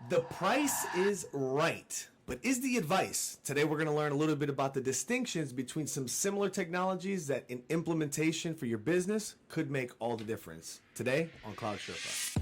The price is right, but is the advice? Today we're going to learn a little bit about the distinctions between some similar technologies that in implementation for your business could make all the difference. Today on Cloud Sherpa.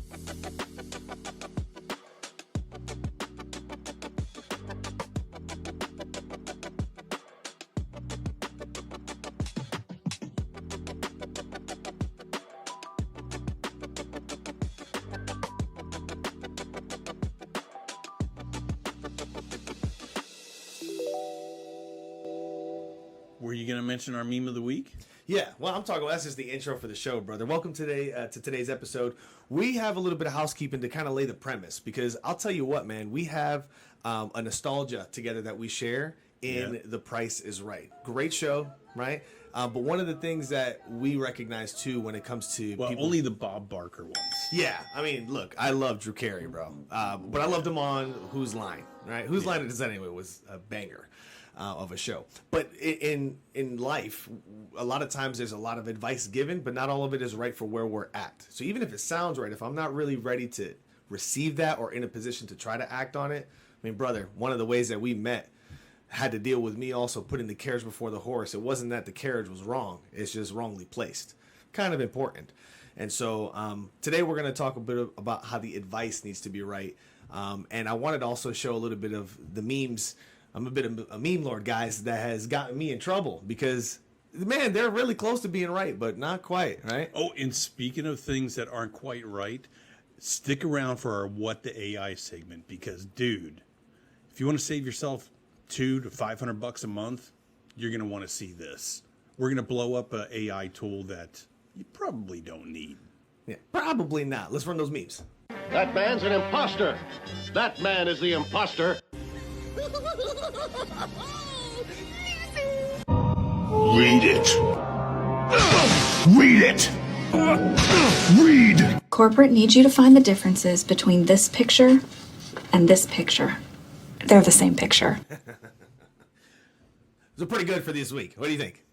Were you going to mention our meme of the week? Yeah, well, I'm talking. That's just the intro for the show, brother. Welcome today to today's episode. We have a little bit of housekeeping to kind of lay the premise because I'll tell you what, man, we have a nostalgia together that we share in The Price is Right. Great show, right? But one of the things that we recognize too when it comes to people, only the Bob Barker ones. Yeah, I mean, look, I love Drew Carey, bro, but I loved him on Whose Line, right? Whose Line It Is Anyway was a banger. Of a show. But in life, a lot of times there's a lot of advice given, but not all of it is right for where we're at. So even if it sounds right, if I'm not really ready to receive that or in a position to try to act on it, I mean, brother, one of the ways that we met had to deal with me also putting the carriage before the horse. It wasn't that the carriage was wrong. It's just wrongly placed. Kind of important. And so today we're going to talk a bit about how the advice needs to be right. And I wanted to also show a little bit of the memes. I'm a bit of a meme lord, guys, that has gotten me in trouble because, man, they're really close to being right, but not quite, right? Oh, and speaking of things that aren't quite right, stick around for our What the AI segment because, dude, if you want to save yourself $200 to $500 a month, you're going to want to see this. We're going to blow up an AI tool that you probably don't need. Yeah, probably not. Let's run those memes. That man's an imposter. That man is the imposter. Read it. Read it. Read. Corporate needs you to find the differences between this picture and this picture. They're the same picture. Those are pretty good for this week. What do you think?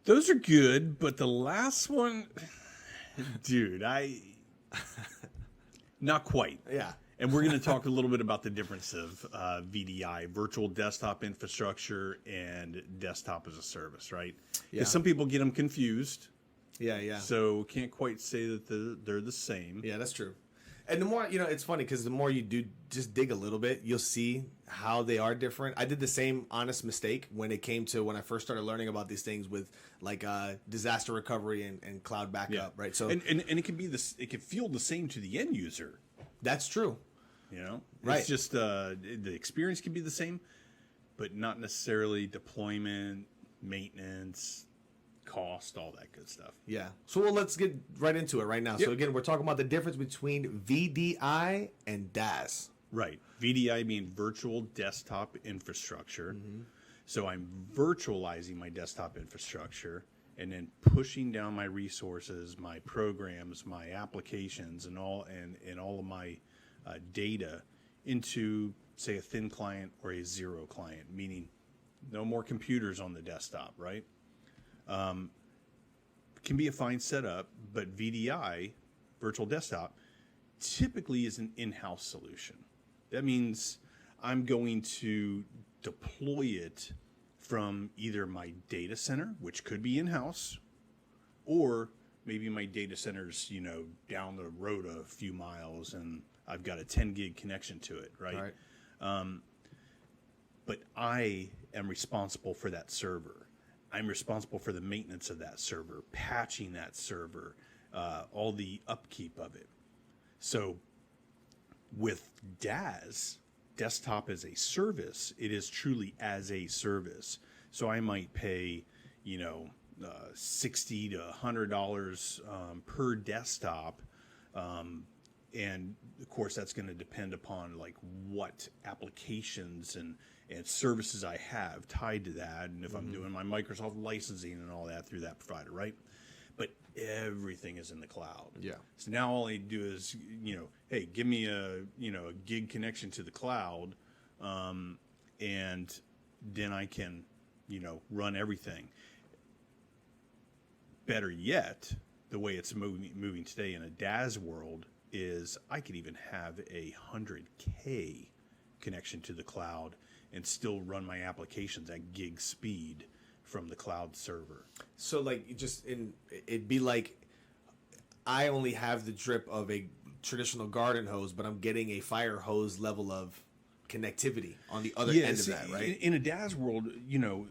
Those are good, but the last one, dude, not quite. Yeah. And we're going to talk a little bit about the difference of VDI, virtual desktop infrastructure, and desktop as a service, right? Because some people get them confused. Yeah. So can't quite say that they're the same. Yeah, that's true. And the more, it's funny because the more you do just dig a little bit, you'll see how they are different. I did the same honest mistake when it came to when I first started learning about these things with like disaster recovery and cloud backup, right? So and it can be this, it can feel the same to the end user. That's true. Right. It's just the experience can be the same, but not necessarily deployment, maintenance, cost, all that good stuff. Yeah. So let's get right into it right now. Yep. So again, we're talking about the difference between VDI and DaaS. Right. VDI being virtual desktop infrastructure. Mm-hmm. So I'm virtualizing my desktop infrastructure and then pushing down my resources, my programs, my applications, and all of my data into, say, a thin client or a zero client, meaning no more computers on the desktop, right? Can be a fine setup, but VDI, virtual desktop, typically is an in-house solution. That means I'm going to deploy it from either my data center, which could be in-house, or maybe my data center's, down the road a few miles and I've got a 10 gig connection to it, right? But I am responsible for that server. I'm responsible for the maintenance of that server, patching that server, all the upkeep of it. So with DaaS, desktop as a service, it is truly as a service. So I might pay, $60 to $100 per desktop. And of course, that's going to depend upon like what applications and services I have tied to that. And if I'm doing my Microsoft licensing and all that through that provider, right? But everything is in the cloud. Yeah. So now all I do is, hey, give me a gig connection to the cloud. And then I can, run everything. Better yet, the way it's moving today in a DaaS world is I could even have a 100K connection to the cloud and still run my applications at gig speed from the cloud server. So like it'd be like I only have the drip of a traditional garden hose, but I'm getting a fire hose level of connectivity on the other end of that, right? In a DaaS world, you know,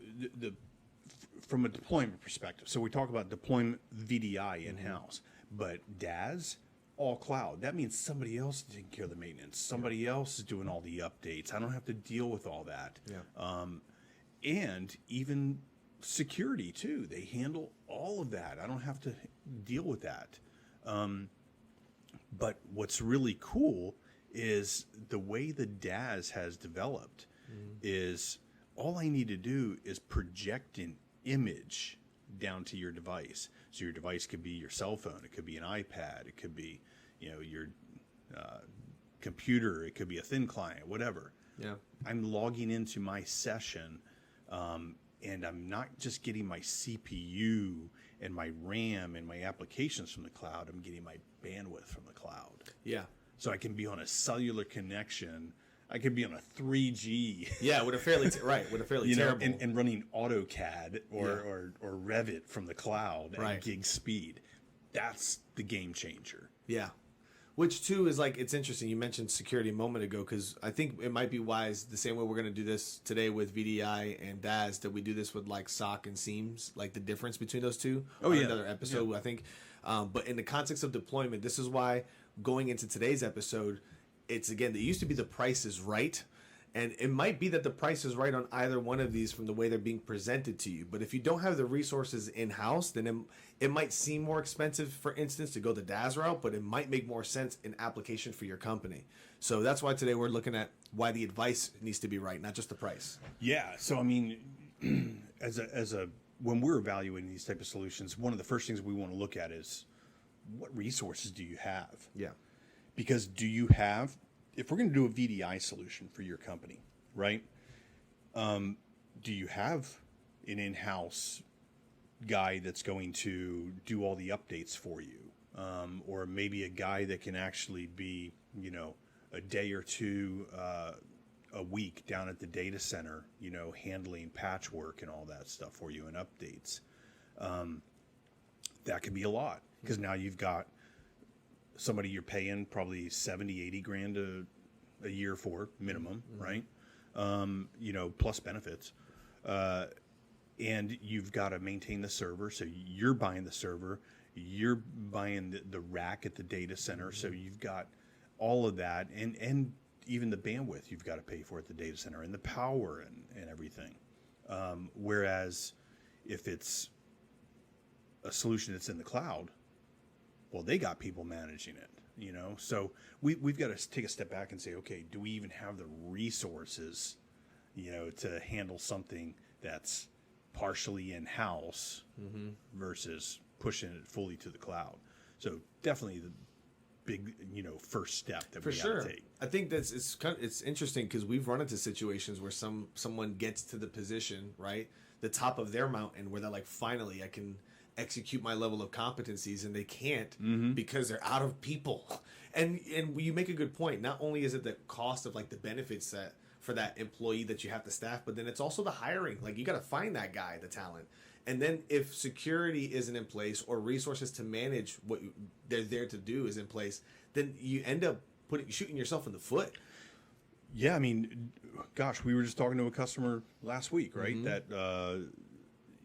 from a deployment perspective, so we talk about deployment VDI in-house, but DaaS, all cloud. That means somebody else is taking care of the maintenance. Somebody else is doing all the updates. I don't have to deal with all that. Yeah. And even security too. They handle all of that. I don't have to deal with that. But what's really cool is the way the DaaS has developed is all I need to do is project an image down to your device. So your device could be your cell phone, it could be an iPad, it could be, you know, your computer, it could be a thin client, whatever. Yeah. I'm logging into my session, and I'm not just getting my CPU and my RAM and my applications from the cloud. I'm getting my bandwidth from the cloud. Yeah. So I can be on a cellular connection. I could be on a 3G. Yeah, with a fairly terrible. And running AutoCAD or Revit from the cloud at gig speed. That's the game changer. Yeah. Which too is like, it's interesting. You mentioned security a moment ago, because I think it might be wise, the same way we're going to do this today with VDI and DaaS, that we do this with like SOC and SIEMs, like the difference between those two. Another episode, I think. But in the context of deployment, this is why going into today's episode, it's again, it used to be the price is right. And it might be that the price is right on either one of these from the way they're being presented to you. But if you don't have the resources in-house, then it might seem more expensive, for instance, to go the DaaS route, but it might make more sense in application for your company. So that's why today we're looking at why the advice needs to be right, not just the price. Yeah. So, I mean, when we're evaluating these type of solutions, one of the first things we want to look at is what resources do you have? Yeah. Because if we're going to do a VDI solution for your company, right? Do you have an in-house guy that's going to do all the updates for you? Or maybe a guy that can actually be, you know, a day or two a week down at the data center, you know, handling patchwork and all that stuff for you and updates. That could be a lot, because now you've got somebody you're paying probably 70, 80 grand a year for minimum, right? You know, plus benefits. And you've got to maintain the server. So you're buying the server, you're buying the rack at the data center. So you've got all of that, and even the bandwidth you've got to pay for at the data center, and the power and everything. Whereas if it's a solution that's in the cloud, well, they got people managing it, you know? So we've got to take a step back and say, okay, do we even have the resources, you know, to handle something that's partially in-house versus pushing it fully to the cloud? So definitely the big, you know, first step that we got to take. I think it's interesting, because we've run into situations where someone gets to the position, right, the top of their mountain, where they're like, finally, I can execute my level of competencies, and they can't because they're out of people. And you make a good point. Not only is it the cost of like the benefits that for that employee that you have to staff, but then it's also the hiring. Like, you got to find that guy, the talent. And then if security isn't in place, or resources to manage what they're there to do is in place, then you end up shooting yourself in the foot. Yeah, I mean, gosh, we were just talking to a customer last week, right? That,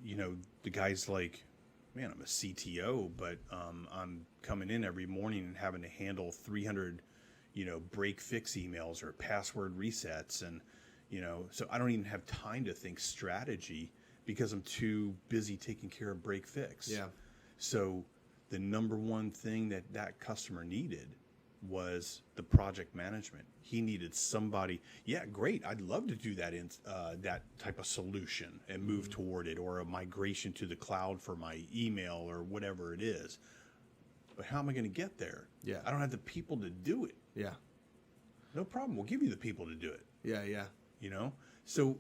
you know, the guy's like, man, I'm a CTO, but I'm coming in every morning and having to handle 300, you know, break fix emails or password resets. And, you know, so I don't even have time to think strategy, because I'm too busy taking care of break fix. Yeah. So the number one thing that customer needed was the project management. He needed somebody. Yeah, great. I'd love to do that in that type of solution and move toward it, or a migration to the cloud for my email or whatever it is. But how am I going to get there? Yeah. I don't have the people to do it. Yeah. No problem. We'll give you the people to do it. Yeah. Yeah. You know? So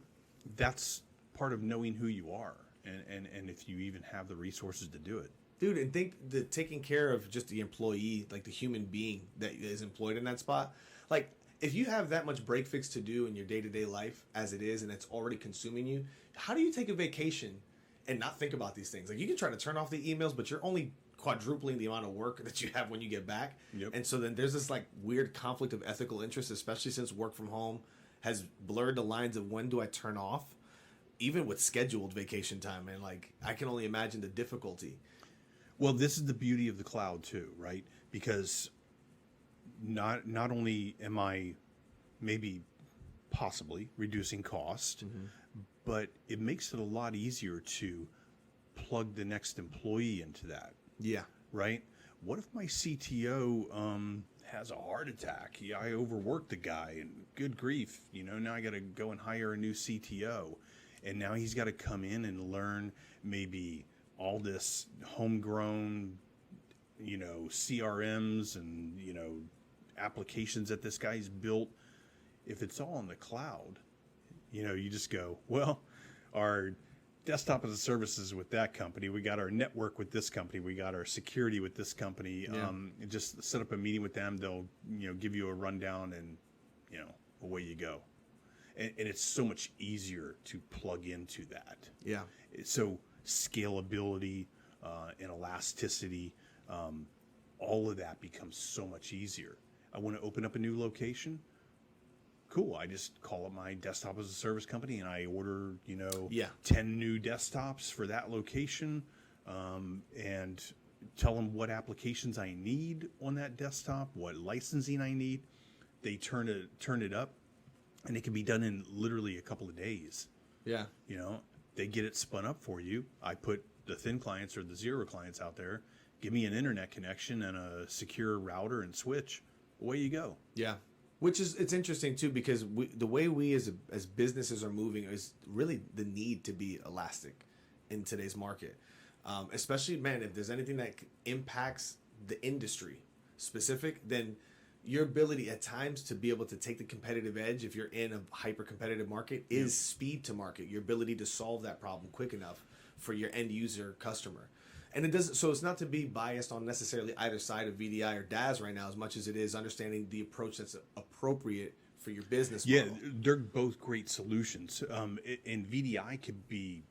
that's part of knowing who you are, and if you even have the resources to do it. Dude, and think the taking care of just the employee, like the human being that is employed in that spot. Like, if you have that much break fix to do in your day-to-day life as it is, and it's already consuming you, how do you take a vacation and not think about these things? Like, you can try to turn off the emails, but you're only quadrupling the amount of work that you have when you get back. Yep. And so then there's this like weird conflict of ethical interest, especially since work from home has blurred the lines of when do I turn off, even with scheduled vacation time. And like, I can only imagine the difficulty. Well, this is the beauty of the cloud too, right? Because not only am I maybe possibly reducing cost, but it makes it a lot easier to plug the next employee into that. Yeah. Right? What if my CTO has a heart attack? Yeah, I overworked the guy, and good grief, now I got to go and hire a new CTO, and now he's got to come in and learn maybe all this homegrown, CRMs and, applications that this guy's built. If it's all in the cloud, you just go, well, our desktop as a services with that company, we got our network with this company, we got our security with this company. Yeah. Just set up a meeting with them. They'll, give you a rundown, and, away you go. And it's so much easier to plug into that. Yeah. So scalability and elasticity, all of that becomes so much easier. I want to open up a new location. Cool. I just call up my desktop as a service company and I order, 10 new desktops for that location, and tell them what applications I need on that desktop, what licensing I need. They turn it up, and it can be done in literally a couple of days. Yeah. They get it spun up for you. I put the thin clients or the zero clients out there. Give me an internet connection and a secure router and switch. Away you go. Yeah. Which is, it's interesting too, because the way we as businesses are moving is really the need to be elastic in today's market. Especially, man, if there's anything that impacts the industry specific, then your ability at times to be able to take the competitive edge if you're in a hyper competitive market is speed to market, your ability to solve that problem quick enough for your end user customer. And it doesn't, so it's not to be biased on necessarily either side of VDI or DaaS right now, as much as it is understanding the approach that's appropriate for your business model. Yeah, they're both great solutions. And VDI could be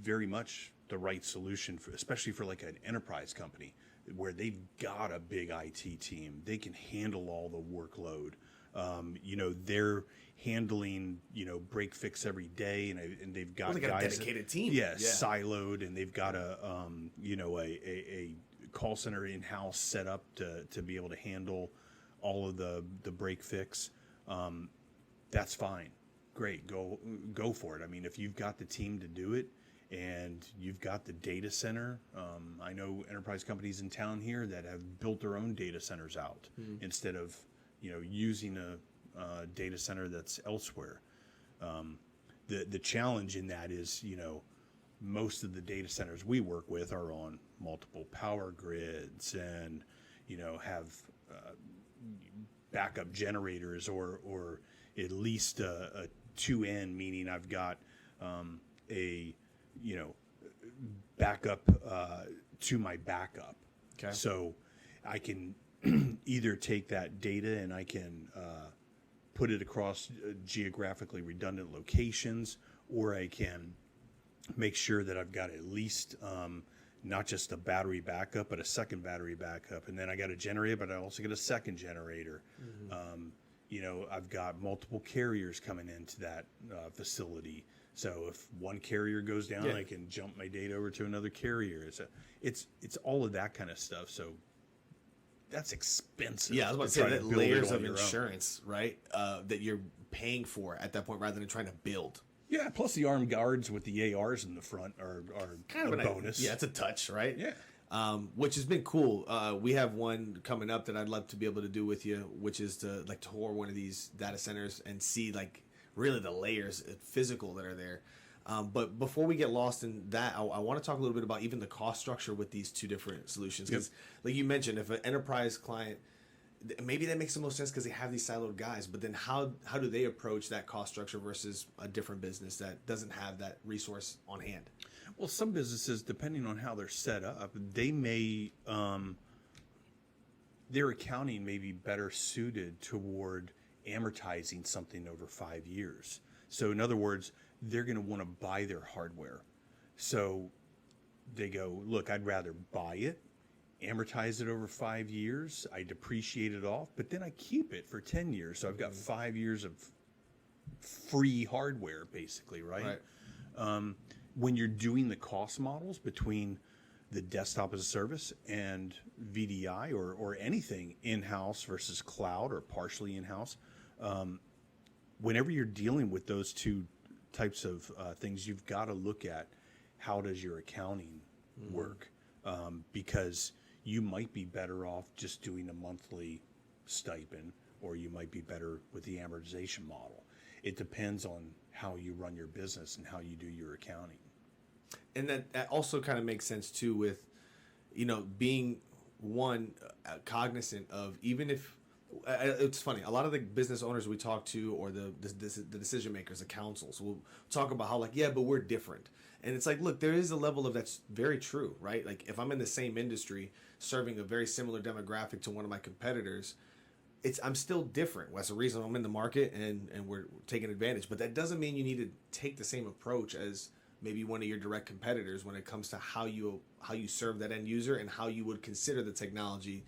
very much the right solution, especially for like an enterprise company where they've got a big IT team. They can handle all the workload. They're handling, break fix every day, and they've got, they got guys a dedicated team. Yeah, siloed, and they've got a call center in-house set up to be able to handle all of the break fix. That's fine. Great. Go for it. I mean, if you've got the team to do it, and you've got the data center. I know enterprise companies in town here that have built their own data centers out instead of, using a data center that's elsewhere. The challenge in that is, most of the data centers we work with are on multiple power grids and, have backup generators or at least a 2N, meaning I've got a backup to my backup. Okay. So I can either take that data and I can put it across geographically redundant locations, or I can make sure that I've got at least not just a battery backup, but a second battery backup. And then I got a generator, but I also get a second generator. I've got multiple carriers coming into that facility. So if one carrier goes down, I can jump my data over to another carrier. It's all of that kind of stuff. So that's expensive. Yeah, I was about to say that layers of insurance, right? That you're paying for at that point rather than trying to build. Yeah, plus the armed guards with the ARs in the front are kind of a bonus. Yeah, it's a touch, right? Yeah. Which has been cool. We have one coming up that I'd love to be able to do with you, which is to tour one of these data centers and see really the layers physical that are there. But before we get lost in that, I want to talk a little bit about even the cost structure with these two different solutions. Because like you mentioned, if an enterprise client maybe that makes the most sense because they have these siloed guys. But then how do they approach that cost structure versus a different business that doesn't have that resource on hand? Well, some businesses, depending on how they're set up, they may their accounting may be better suited toward amortizing something over 5 years. So in other words, they're going to want to buy their hardware. So they go, look, I'd rather buy it, amortize it over 5 years, I depreciate it off, but then I keep it for 10 years. So I've got 5 years of free hardware, basically, right? When you're doing the cost models between the desktop as a service and VDI or anything in-house versus cloud or partially in-house, whenever you're dealing with those two types of things, you've got to look at how does your accounting work, because you might be better off just doing a monthly stipend, or you might be better with the amortization model. It depends on how you run your business and how you do your accounting. And that also kind of makes sense too with, being cognizant of, even if it's funny, a lot of the business owners we talk to, or the decision makers, the councils, will talk about how but we're different. And it's like, look, there is a level of that's very true, right? Like if I'm in the same industry serving a very similar demographic to one of my competitors, I'm still different. That's the reason I'm in the market and we're taking advantage. But that doesn't mean you need to take the same approach as maybe one of your direct competitors when it comes to how you serve that end user and how you would consider the technology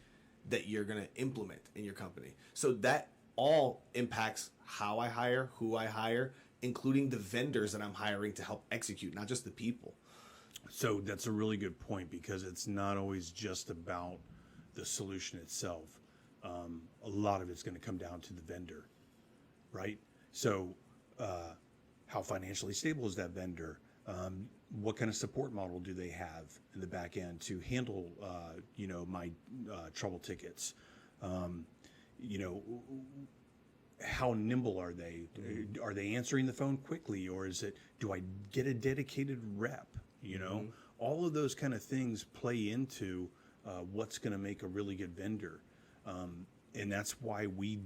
that you're going to implement in your company. So that all impacts how I hire, who I hire, including the vendors that I'm hiring to help execute, not just the people. So that's a really good point, because it's not always just about the solution itself. A lot of it's going to come down to the vendor, right? So how financially stable is that vendor? What kind of support model do they have in the back end to handle, my trouble tickets? How nimble are they? Are they answering the phone quickly, or do I get a dedicated rep? All of those kind of things play into what's going to make a really good vendor. And that's why we,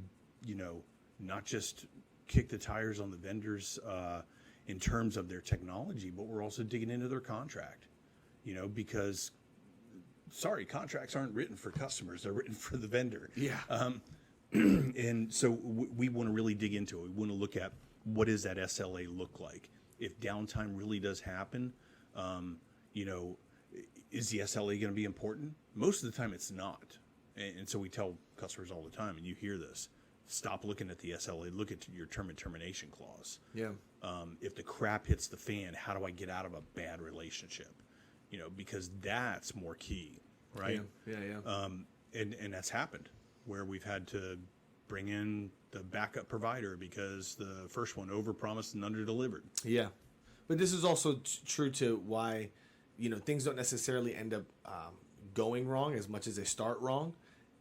not just kick the tires on the vendors in terms of their technology, but we're also digging into their contract, because, contracts aren't written for customers, they're written for the vendor. Yeah. And so we want to really dig into it. We want to look at what does that SLA look like? If downtime really does happen, is the SLA going to be important? Most of the time it's not. And so we tell customers all the time, and you hear this, stop looking at the SLA, look at your term and termination clause. Yeah. If the crap hits the fan, how do I get out of a bad relationship? Because that's more key, right? Yeah. And that's happened where we've had to bring in the backup provider because the first one overpromised and underdelivered. Yeah. But this is also true to why, things don't necessarily end up going wrong as much as they start wrong.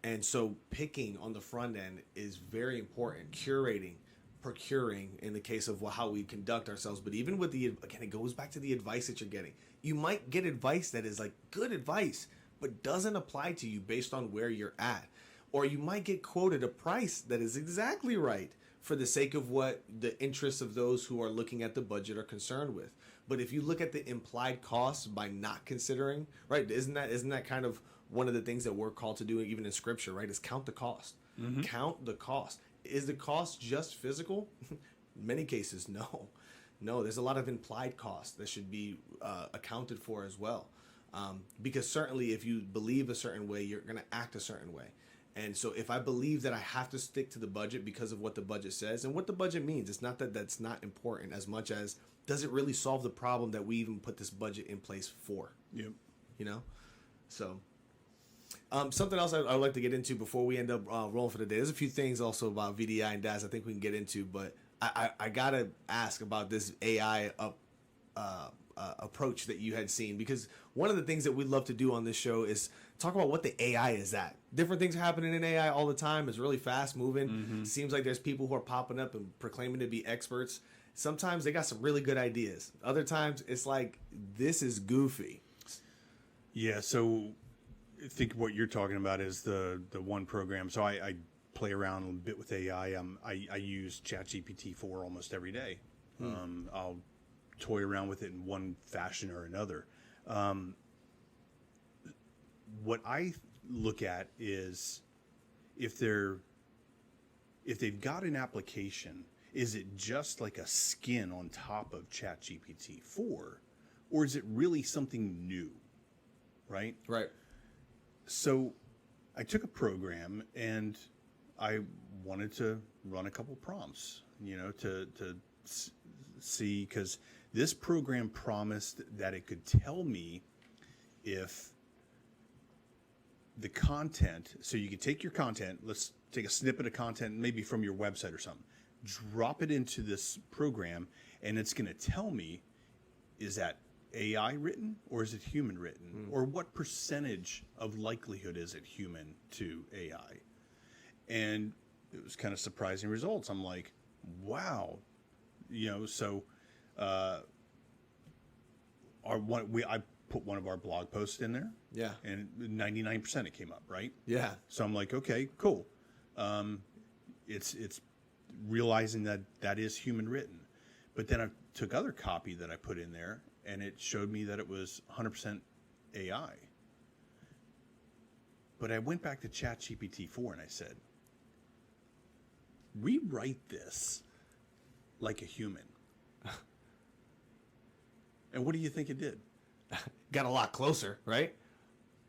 And so picking on the front end is very important. Curating, procuring in the case of how we conduct ourselves. But even with again, it goes back to the advice that you're getting. You might get advice that is good advice, but doesn't apply to you based on where you're at. Or you might get quoted a price that is exactly right for the sake of what the interests of those who are looking at the budget are concerned with. But if you look at the implied costs by not considering, right, isn't that kind of one of the things that we're called to do even in scripture, right, is count the cost. Mm-hmm. Count the cost. Is the cost just physical? In many cases, no. No, there's a lot of implied costs that should be accounted for as well. Because certainly if you believe a certain way, you're going to act a certain way. And so if I believe that I have to stick to the budget because of what the budget says and what the budget means, it's not that that's not important as much as does it really solve the problem that we even put this budget in place for? Yep. So something else I'd like to get into before we end up rolling for the day. There's a few things also about VDI and DaaS I think we can get into, but I got to ask about this AI approach that you had seen, because one of the things that we love to do on this show is talk about what the AI is at. Different things are happening in AI all the time. It's really fast moving. Mm-hmm. Seems like there's people who are popping up and proclaiming to be experts. Sometimes they got some really good ideas. Other times it's like, this is goofy. Yeah, so think what you're talking about is the one program. So I play around a bit with AI. I use ChatGPT 4 almost every day. I'll toy around with it in one fashion or another. What I look at is if they've got an application, is it just like a skin on top of ChatGPT 4, or is it really something new? Right? Right. So I took a program and I wanted to run a couple prompts, to see, because this program promised that it could tell me if the content, so you could take your content, let's take a snippet of content, maybe from your website or something, drop it into this program, and it's going to tell me, is that AI written or is it human written? Or what percentage of likelihood is it human to AI? And it was kind of surprising results. I'm like, wow. So I put one of our blog posts in there. Yeah. And 99% it came up, right? Yeah. So I'm like, okay, cool. It's realizing that is human written. But then I took other copy that I put in there, and it showed me that it was 100% AI. But I went back to ChatGPT 4 and I said, rewrite this like a human. And what do you think it did? Got a lot closer, right?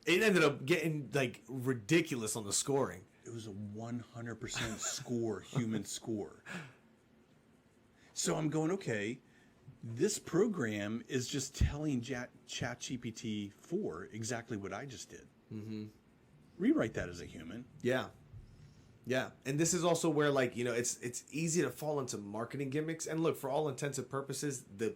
It ended up getting like ridiculous on the scoring. It was a 100% score, human score. So I'm going, okay, this program is just telling ChatGPT 4 exactly what I just did. Mm-hmm. Rewrite that as a human. Yeah. Yeah. And this is also where, like, it's easy to fall into marketing gimmicks. And look, for all intents and purposes, the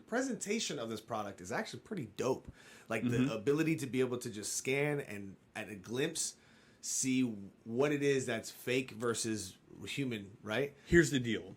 presentation of this product is actually pretty dope. Like the ability to be able to just scan and at a glimpse see what it is that's fake versus human, right? Here's the deal.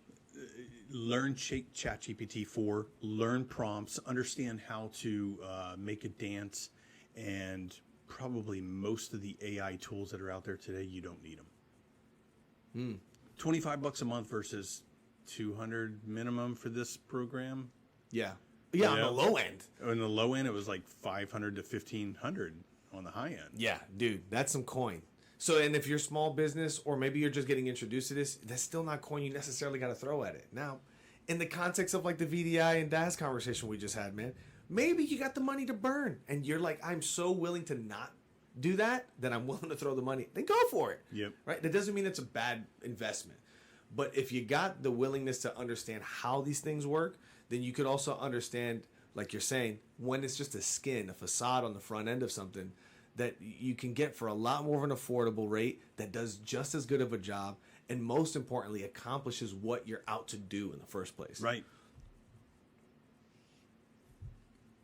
Learn ChatGPT 4, learn prompts, understand how to make a dance, and probably most of the AI tools that are out there today, you don't need them. $25 a month versus $200 minimum for this program. Yeah. Yeah, on the low end. On the low end, it was like $500 to $1,500 on the high end. Yeah, dude, that's some coin. So, and if you're small business, or maybe you're just getting introduced to this, that's still not coin you necessarily got to throw at it. Now, in the context of like the VDI and DaaS conversation we just had, man, maybe you got the money to burn and you're like, I'm so willing to not do that I'm willing to throw the money. Then go for it. Yep. Right? That doesn't mean it's a bad investment. But if you got the willingness to understand how these things work, then you could also understand, like you're saying, when it's just a skin, a facade on the front end of something that you can get for a lot more of an affordable rate that does just as good of a job, and most importantly, accomplishes what you're out to do in the first place. Right.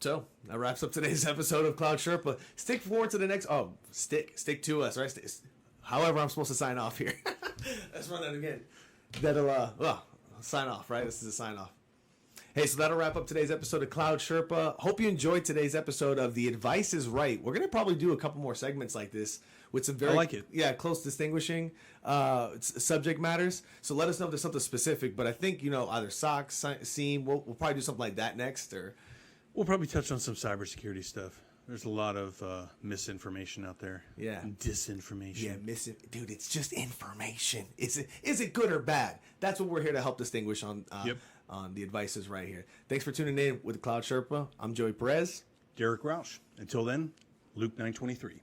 So that wraps up today's episode of Cloud Sherpa. Stick forward to the next. Oh, stick to us, right? However, I'm supposed to sign off here. Let's run that again. That'll sign off, right? This is a sign off. Hey, so that'll wrap up today's episode of Cloud Sherpa. Hope you enjoyed today's episode of The Advice is Right. We're going to probably do a couple more segments like this with some very, I like it. Yeah, close distinguishing subject matters. So let us know if there's something specific. But I think, either socks, seam, we'll probably do something like that next. Or we'll probably touch on some cybersecurity stuff. There's a lot of misinformation out there. Yeah. And disinformation. Yeah, dude, it's just information. Is it good or bad? That's what we're here to help distinguish on. On The Advice is Right here. Thanks for tuning in with Cloud Sherpa. I'm Joey Perez. Derek Roush. Until then, Luke 9:23.